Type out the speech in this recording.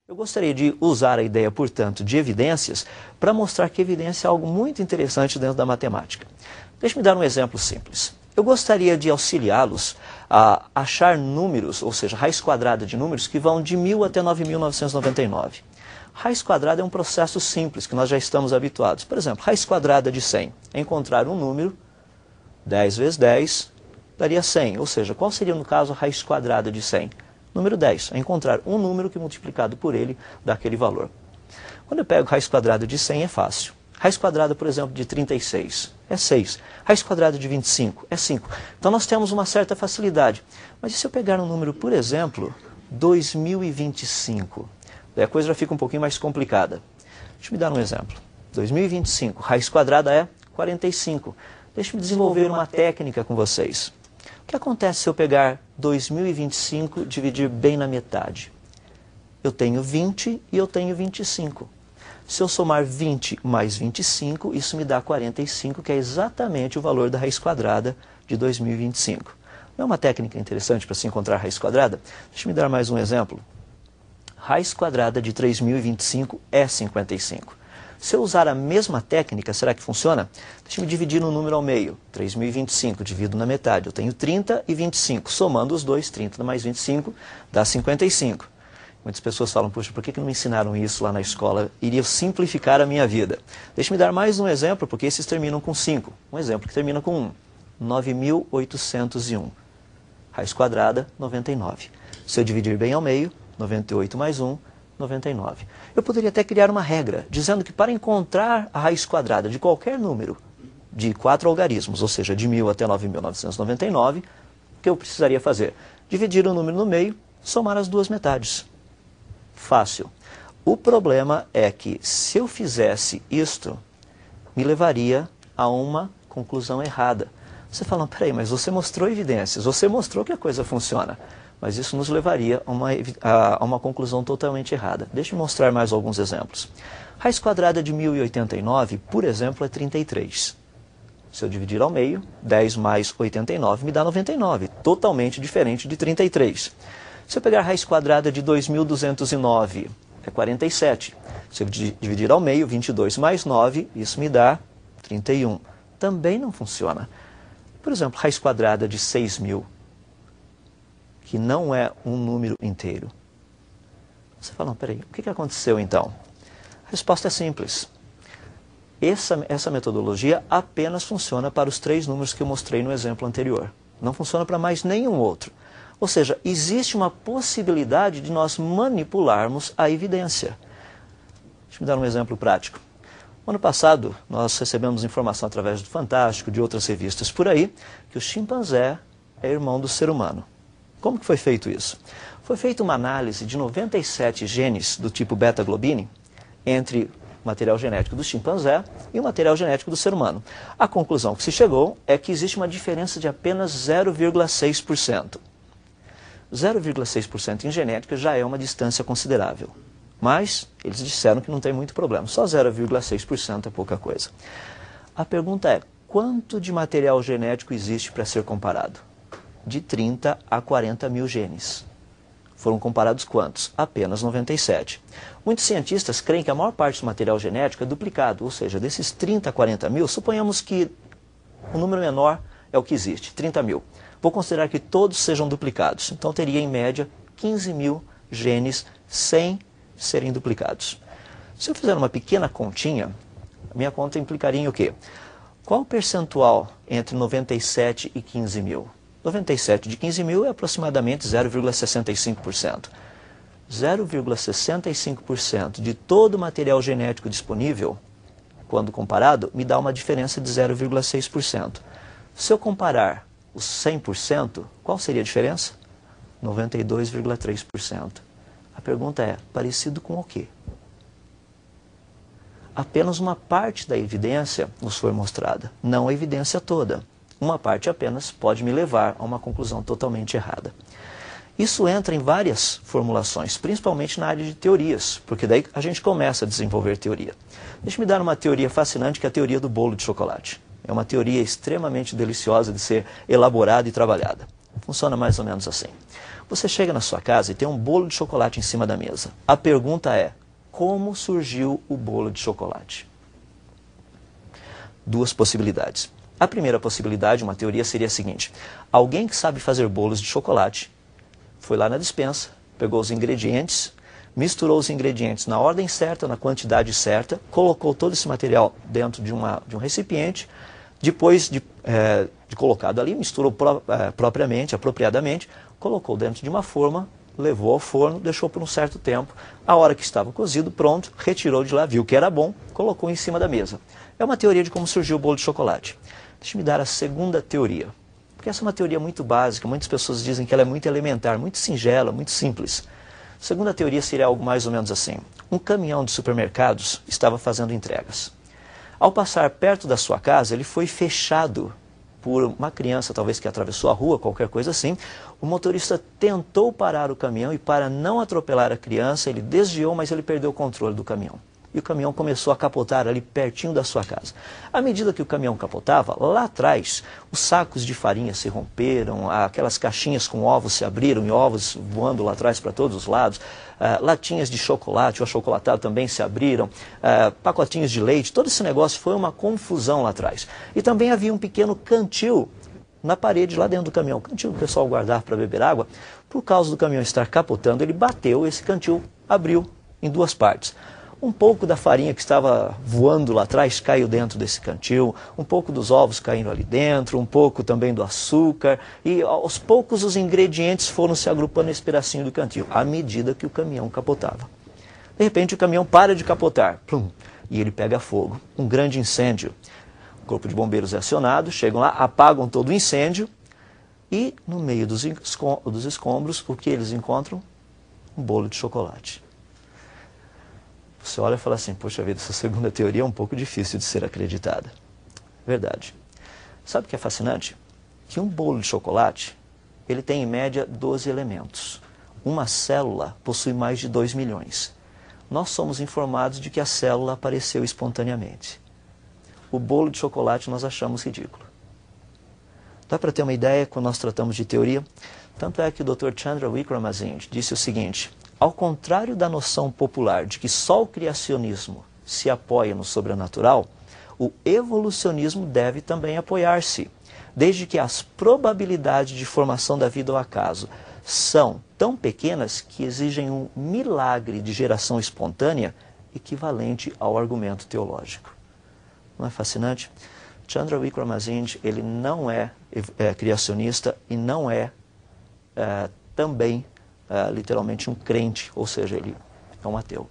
Eu gostaria de usar a ideia, portanto, de evidências para mostrar que evidência é algo muito interessante dentro da matemática. Deixe-me dar um exemplo simples. Eu gostaria de auxiliá-los a achar números, ou seja, raiz quadrada de números que vão de 1000 até 9.999. Raiz quadrada é um processo simples que nós já estamos habituados. Por exemplo, raiz quadrada de 100 é encontrar um número, 10 vezes 10 daria 100. Ou seja, qual seria, no caso, a raiz quadrada de 100? Número 10, é encontrar um número que multiplicado por ele dá aquele valor. Quando eu pego raiz quadrada de 100 é fácil. Raiz quadrada, por exemplo, de 36 é 6. Raiz quadrada de 25 é 5. Então nós temos uma certa facilidade. Mas e se eu pegar um número, por exemplo, 2025? Daí a coisa já fica um pouquinho mais complicada. Deixa eu me dar um exemplo. 2025, raiz quadrada é 45. Deixa-me desenvolver uma técnica com vocês. O que acontece se eu pegar 2025 e dividir bem na metade? Eu tenho 20 e eu tenho 25. Se eu somar 20 mais 25, isso me dá 45, que é exatamente o valor da raiz quadrada de 2025. Não é uma técnica interessante para se encontrar raiz quadrada? Deixa-me dar mais um exemplo. Raiz quadrada de 3025 é 55. Se eu usar a mesma técnica, será que funciona? Deixa-me dividir um número ao meio. 3.025, divido na metade. Eu tenho 30 e 25. Somando os dois, 30 mais 25 dá 55. Muitas pessoas falam, puxa, por que não me ensinaram isso lá na escola? Iria simplificar a minha vida. Deixa-me dar mais um exemplo, porque esses terminam com 5. Um exemplo que termina com 1. 9.801. Raiz quadrada, 99. Se eu dividir bem ao meio, 98 mais 1, 99. Eu poderia até criar uma regra, dizendo que para encontrar a raiz quadrada de qualquer número de 4 algarismos, ou seja, de 1000 até 9.999, o que eu precisaria fazer? Dividir o número no meio, somar as duas metades. Fácil. O problema é que se eu fizesse isto, me levaria a uma conclusão errada. Você fala, peraí, mas você mostrou evidências, você mostrou que a coisa funciona. Mas isso nos levaria a uma conclusão totalmente errada. Deixa eu mostrar mais alguns exemplos. Raiz quadrada de 1089, por exemplo, é 33. Se eu dividir ao meio, 10 mais 89 me dá 99, totalmente diferente de 33. Se eu pegar a raiz quadrada de 2209, é 47. Se eu dividir ao meio, 22 mais 9, isso me dá 31. Também não funciona. Por exemplo, raiz quadrada de 6.000. Que não é um número inteiro. Você fala, não, peraí, o que aconteceu então? A resposta é simples. Essa metodologia apenas funciona para os 3 números que eu mostrei no exemplo anterior. Não funciona para mais nenhum outro. Ou seja, existe uma possibilidade de nós manipularmos a evidência. Deixa eu dar um exemplo prático. No ano passado, nós recebemos informação através do Fantástico, de outras revistas por aí, que o chimpanzé é irmão do ser humano. Como que foi feito isso? Foi feita uma análise de 97 genes do tipo beta-globine entre o material genético do chimpanzé e o material genético do ser humano. A conclusão que se chegou é que existe uma diferença de apenas 0,6%. 0,6% em genética já é uma distância considerável. Mas eles disseram que não tem muito problema, só 0,6% é pouca coisa. A pergunta é, quanto de material genético existe para ser comparado? De 30 a 40 mil genes. Foram comparados quantos? Apenas 97. Muitos cientistas creem que a maior parte do material genético é duplicado, ou seja, desses 30 a 40 mil, suponhamos que o número menor é o que existe, 30 mil. Vou considerar que todos sejam duplicados, então teria em média 15 mil genes sem serem duplicados. Se eu fizer uma pequena continha, a minha conta implicaria em o quê? Qual o percentual entre 97 e 15 mil? 97 de 15 mil é aproximadamente 0,65%. 0,65% de todo o material genético disponível, quando comparado, me dá uma diferença de 0,6%. Se eu comparar os 100%, qual seria a diferença? 92,3%. A pergunta é, parecido com o quê? Apenas uma parte da evidência nos foi mostrada, não a evidência toda. Uma parte apenas pode me levar a uma conclusão totalmente errada. Isso entra em várias formulações, principalmente na área de teorias, porque daí a gente começa a desenvolver teoria. Deixa-me dar uma teoria fascinante, que é a teoria do bolo de chocolate. É uma teoria extremamente deliciosa de ser elaborada e trabalhada. Funciona mais ou menos assim. Você chega na sua casa e tem um bolo de chocolate em cima da mesa. A pergunta é, como surgiu o bolo de chocolate? Duas possibilidades. A primeira possibilidade, uma teoria, seria a seguinte. Alguém que sabe fazer bolos de chocolate foi lá na despensa, pegou os ingredientes, misturou os ingredientes na ordem certa, na quantidade certa, colocou todo esse material dentro de um recipiente, depois de colocado ali, misturou apropriadamente, colocou dentro de uma forma, levou ao forno, deixou por um certo tempo. A hora que estava cozido, pronto, retirou de lá, viu que era bom, colocou em cima da mesa. É uma teoria de como surgiu o bolo de chocolate. Deixa-me dar a segunda teoria, porque essa é uma teoria muito básica, muitas pessoas dizem que ela é muito elementar, muito singela, muito simples. A segunda teoria seria algo mais ou menos assim. Um caminhão de supermercados estava fazendo entregas. Ao passar perto da sua casa, ele foi fechado por uma criança, talvez que atravessou a rua, qualquer coisa assim. O motorista tentou parar o caminhão e, para não atropelar a criança, ele desviou, mas ele perdeu o controle do caminhão. E o caminhão começou a capotar ali pertinho da sua casa. À medida que o caminhão capotava, lá atrás, os sacos de farinha se romperam, aquelas caixinhas com ovos se abriram e ovos voando lá atrás para todos os lados, latinhas de chocolate, o achocolatado também se abriram, pacotinhos de leite, todo esse negócio foi uma confusão lá atrás. E também havia um pequeno cantil na parede lá dentro do caminhão, cantil que o pessoal guardava para beber água. Por causa do caminhão estar capotando, ele bateu, esse cantil abriu em duas partes. Um pouco da farinha que estava voando lá atrás caiu dentro desse cantil, um pouco dos ovos caíram ali dentro, um pouco também do açúcar, e aos poucos os ingredientes foram se agrupando nesse pedacinho do cantil, à medida que o caminhão capotava. De repente o caminhão para de capotar, plum, e ele pega fogo, um grande incêndio. O corpo de bombeiros é acionado, chegam lá, apagam todo o incêndio, e no meio dos escombros, o que eles encontram? Um bolo de chocolate. Você olha e fala assim, poxa vida, essa segunda teoria é um pouco difícil de ser acreditada. Verdade. Sabe o que é fascinante? Que um bolo de chocolate, ele tem em média 12 elementos. Uma célula possui mais de 2 milhões. Nós somos informados de que a célula apareceu espontaneamente. O bolo de chocolate nós achamos ridículo. Dá para ter uma ideia quando nós tratamos de teoria? Tanto é que o Dr. Chandra Wickramasinghe disse o seguinte: ao contrário da noção popular de que só o criacionismo se apoia no sobrenatural, o evolucionismo deve também apoiar-se, desde que as probabilidades de formação da vida ao acaso são tão pequenas que exigem um milagre de geração espontânea equivalente ao argumento teológico. Não é fascinante? Chandra Wickramasinghe, ele não é criacionista e não é também literalmente um crente, ou seja, ele é um ateu.